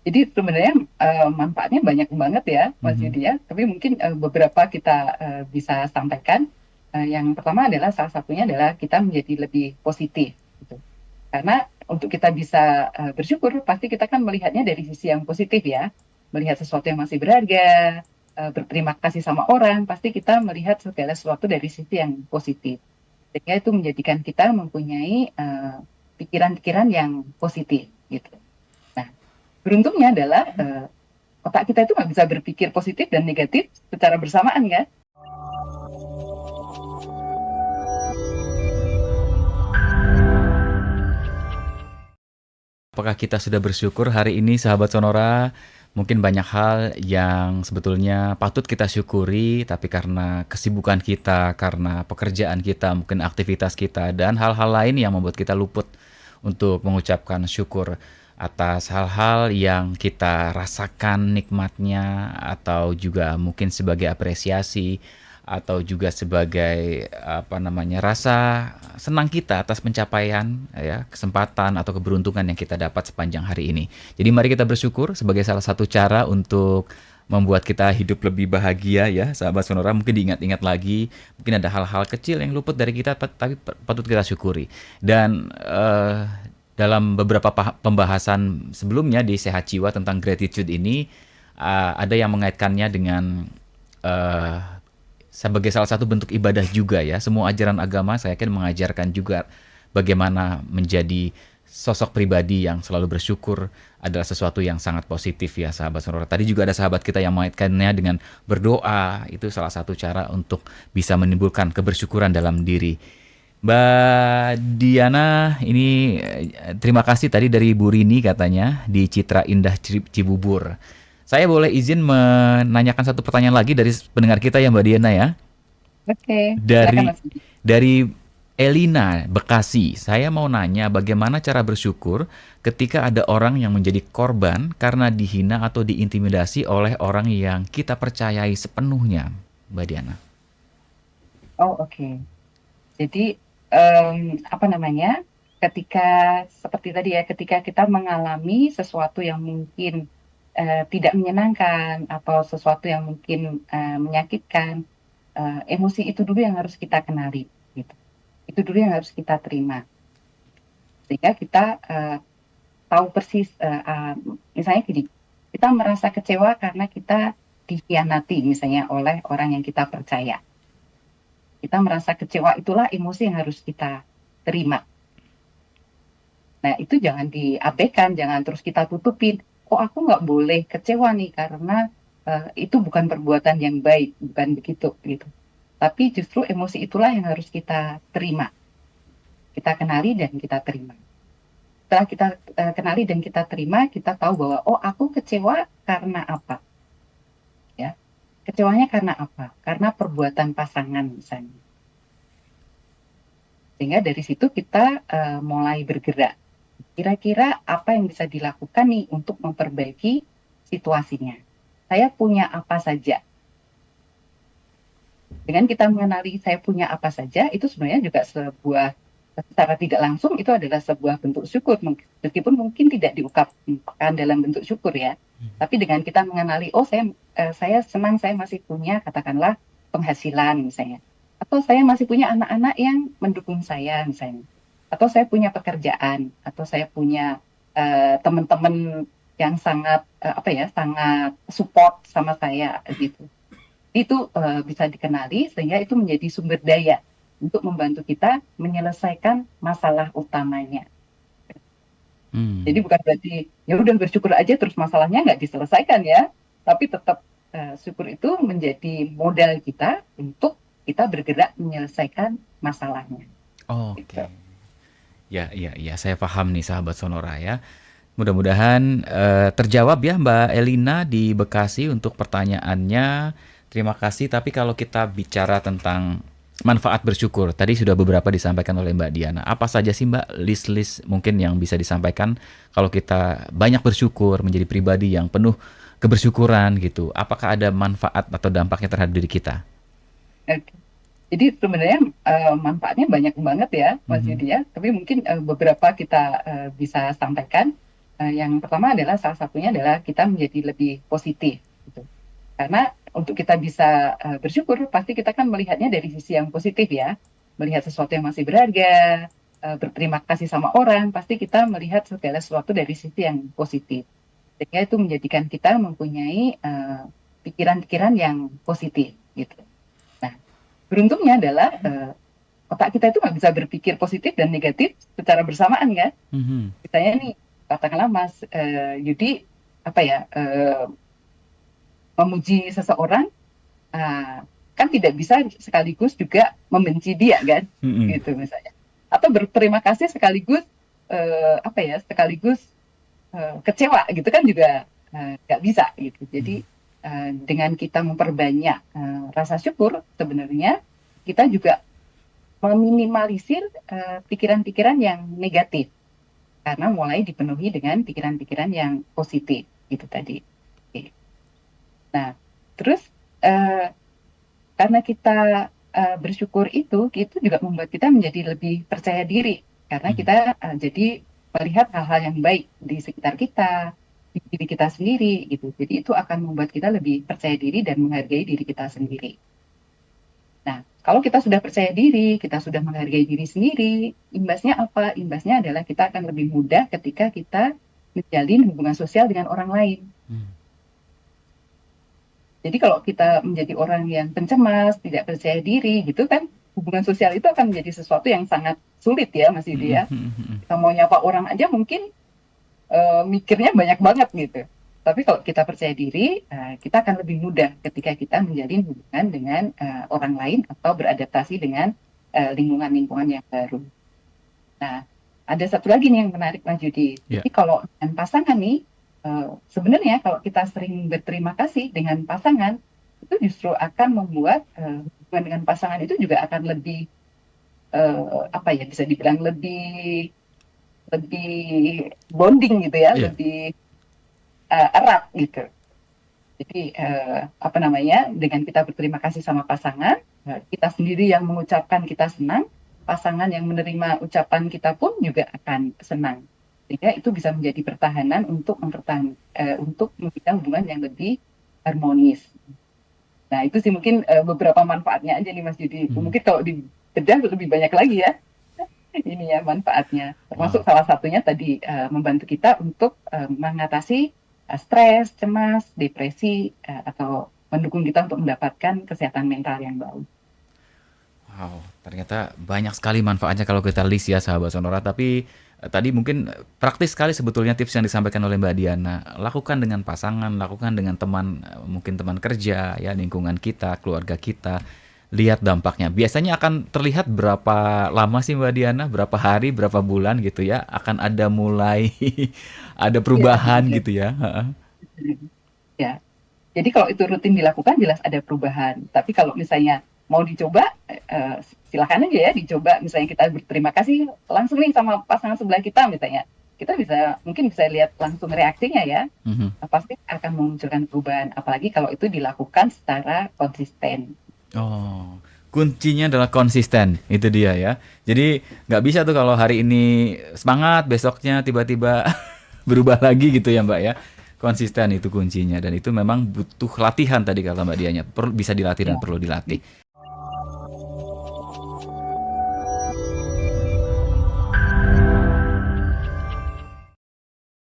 Jadi sebenarnya manfaatnya banyak banget ya, Mas Mhm. Yudi ya. Tapi mungkin beberapa kita bisa sampaikan. Yang pertama adalah salah satunya adalah kita menjadi lebih positif, gitu. Karena untuk kita bisa bersyukur, pasti kita kan melihatnya dari sisi yang positif ya. Melihat sesuatu yang masih berharga, berterima kasih sama orang, pasti kita melihat segala sesuatu dari sisi yang positif. Sehingga itu menjadikan kita mempunyai pikiran-pikiran yang positif, gitu. Nah, beruntungnya adalah otak kita itu nggak bisa berpikir positif dan negatif secara bersamaan kan. Apakah kita sudah bersyukur hari ini sahabat Sonora? Mungkin banyak hal yang sebetulnya patut kita syukuri, tapi karena kesibukan kita, karena pekerjaan kita, mungkin aktivitas kita, dan hal-hal lain yang membuat kita luput untuk mengucapkan syukur atas hal-hal yang kita rasakan nikmatnya, atau juga mungkin sebagai apresiasi, atau juga sebagai apa namanya, rasa senang kita atas pencapaian ya, kesempatan atau keberuntungan yang kita dapat sepanjang hari ini. Jadi mari kita bersyukur sebagai salah satu cara untuk membuat kita hidup lebih bahagia ya, sahabat Sonora. Mungkin diingat-ingat lagi, mungkin ada hal-hal kecil yang luput dari kita tapi patut kita syukuri. Dan dalam beberapa pembahasan sebelumnya di Sehat Jiwa tentang gratitude ini, ada yang mengaitkannya dengan eh, sebagai salah satu bentuk ibadah juga ya. Semua ajaran agama saya yakin mengajarkan juga bagaimana menjadi sosok pribadi yang selalu bersyukur adalah sesuatu yang sangat positif ya sahabat sonora. Tadi juga ada sahabat kita yang mengaitkannya dengan berdoa, itu salah satu cara untuk bisa menimbulkan kebersyukuran dalam diri. Mbak Diana, ini terima kasih tadi dari Bu Rini katanya di Citra Indah Cibubur. Saya boleh izin menanyakan satu pertanyaan lagi dari pendengar kita ya Mbak Diana ya. Oke, silakan Dari Mas Yudi. dari Elina Bekasi, saya mau nanya bagaimana cara bersyukur ketika ada orang yang menjadi korban karena dihina atau diintimidasi oleh orang yang kita percayai sepenuhnya, Mbak Diana. Oh, oke. Jadi apa namanya? Ketika seperti tadi ya, ketika kita mengalami sesuatu yang mungkin tidak menyenangkan atau sesuatu yang mungkin menyakitkan, emosi itu dulu yang harus kita kenali, gitu. Itu dulu yang harus kita terima, sehingga kita tahu persis. Misalnya gini, kita merasa kecewa karena kita dikhianati misalnya oleh orang yang kita percaya. Kita merasa kecewa, itulah emosi yang harus kita terima. Nah, itu jangan diabaikan, jangan terus kita tutupin. Oh, aku nggak boleh kecewa nih karena itu bukan perbuatan yang baik, bukan begitu gitu. Tapi justru emosi itulah yang harus kita terima, kita kenali dan kita terima. Setelah kita kenali dan kita terima, kita tahu bahwa oh, aku kecewa karena apa, ya? Kecewanya karena apa? Karena perbuatan pasangan misalnya. Sehingga dari situ kita mulai bergerak. Kira-kira apa yang bisa dilakukan nih untuk memperbaiki situasinya? Saya punya apa saja? Dengan kita mengenali saya punya apa saja, itu sebenarnya juga sebuah, secara tidak langsung itu adalah sebuah bentuk syukur, meskipun mungkin tidak diungkapkan dalam bentuk syukur ya. Tapi dengan kita mengenali, oh saya senang saya masih punya katakanlah penghasilan misalnya, atau saya masih punya anak-anak yang mendukung saya misalnya, atau saya punya pekerjaan, atau saya punya teman-teman yang sangat apa ya, sangat support sama saya gitu. Itu bisa dikenali sehingga itu menjadi sumber daya untuk membantu kita menyelesaikan masalah utamanya. Jadi Hmm. bukan berarti ya udah bersyukur aja terus masalahnya nggak diselesaikan ya, tapi tetap syukur itu menjadi modal kita untuk kita bergerak menyelesaikan masalahnya. Gitu. Oke. Ya, iya, iya, saya paham nih sahabat Sonora ya. Mudah-mudahan terjawab ya Mbak Elina di Bekasi untuk pertanyaannya. Terima kasih. Tapi kalau kita bicara tentang manfaat bersyukur, tadi sudah beberapa disampaikan oleh Mbak Diana. Apa saja sih Mbak list-list mungkin yang bisa disampaikan kalau kita banyak bersyukur menjadi pribadi yang penuh kebersyukuran gitu? Apakah ada manfaat atau dampaknya terhadap diri kita? Oke. Jadi sebenarnya manfaatnya banyak banget ya, Mas Mhm. Yudi ya. Tapi mungkin beberapa kita bisa sampaikan. Yang pertama adalah salah satunya adalah kita menjadi lebih positif gitu. Karena untuk kita bisa bersyukur, pasti kita kan melihatnya dari sisi yang positif ya. Melihat sesuatu yang masih berharga, berterima kasih sama orang, pasti kita melihat segala sesuatu dari sisi yang positif. Sehingga itu menjadikan kita mempunyai pikiran-pikiran yang positif gitu. Nah, beruntungnya adalah otak kita itu nggak bisa berpikir positif dan negatif secara bersamaan kan. Mhm. Misalnya nih, katakanlah Mas Yudi apa ya memuji seseorang, kan tidak bisa sekaligus juga membenci dia kan, Mhm. gitu misalnya. Atau berterima kasih sekaligus apa ya, sekaligus kecewa gitu kan juga nggak bisa gitu. Jadi dengan kita memperbanyak rasa syukur, sebenarnya kita juga meminimalisir pikiran-pikiran yang negatif karena mulai dipenuhi dengan pikiran-pikiran yang positif gitu tadi. Oke. Nah, terus karena kita bersyukur itu juga membuat kita menjadi lebih percaya diri karena Mhm. kita jadi melihat hal-hal yang baik di sekitar kita, di diri kita sendiri gitu. Jadi itu akan membuat kita lebih percaya diri dan menghargai diri kita sendiri. Nah, kalau kita sudah percaya diri, kita sudah menghargai diri sendiri, imbasnya apa? Imbasnya adalah kita akan lebih mudah ketika kita menjalin hubungan sosial dengan orang lain. Mmm. Jadi kalau kita menjadi orang yang pencemas, tidak percaya diri gitu kan, hubungan sosial itu akan menjadi sesuatu yang sangat sulit ya Mas Yudi Mhm ya. mhm mhm. Kita mau nyapa orang aja mungkin mikirnya banyak banget gitu. Tapi kalau kita percaya diri, kita akan lebih mudah ketika kita menjalin hubungan dengan orang lain atau beradaptasi dengan lingkungan-lingkungan yang baru. Nah, ada satu lagi nih yang menarik Mas Yudi. Iya. Jadi kalau dengan pasangan nih, sebenarnya kalau kita sering berterima kasih dengan pasangan, itu justru akan membuat hubungan dengan pasangan itu juga akan lebih apa ya bisa dibilang lebih lebih bonding gitu ya, Iya. lebih erat gitu. Jadi apa namanya dengan kita berterima kasih sama pasangan, kita sendiri yang mengucapkan kita senang, pasangan yang menerima ucapan kita pun juga akan senang. Sehingga itu bisa menjadi pertahanan untuk untuk membina hubungan yang lebih harmonis. Nah itu sih mungkin beberapa manfaatnya aja nih Mas Yudi. Mhm. Mungkin kalau dibedah lebih banyak lagi ya ini ya manfaatnya. Termasuk Wow. salah satunya tadi membantu kita untuk mengatasi stres, cemas, depresi, atau mendukung kita untuk mendapatkan kesehatan mental yang baik. Wow, ternyata banyak sekali manfaatnya kalau kita list ya sahabat Sonora. Tapi tadi mungkin praktis sekali sebetulnya tips yang disampaikan oleh Mbak Diana. Lakukan dengan pasangan, lakukan dengan teman, mungkin teman kerja, ya lingkungan kita, keluarga kita. Lihat dampaknya. Biasanya akan terlihat berapa lama sih Mbak Diana? Berapa hari, berapa bulan gitu ya? Akan ada mulai ada Iya, perubahan gitu ya. Heeh. ya. Jadi kalau itu rutin dilakukan jelas ada perubahan. Tapi kalau misalnya mau dicoba, silakan aja ya dicoba. Misalnya kita berterima kasih langsung nih sama pasangan sebelah kita misalnya. Kita mungkin bisa lihat langsung reaksinya ya. Mhm. Pasti akan memunculkan perubahan. Apalagi kalau itu dilakukan secara konsisten. Oh, kuncinya adalah konsisten, itu dia ya. Jadi nggak bisa tuh kalau hari ini semangat, besoknya tiba-tiba berubah lagi gitu ya Mbak ya. Konsisten itu kuncinya dan itu memang butuh latihan tadi kata Mbak Dianya. Perlu bisa dilatih dan Ya. perlu dilatih.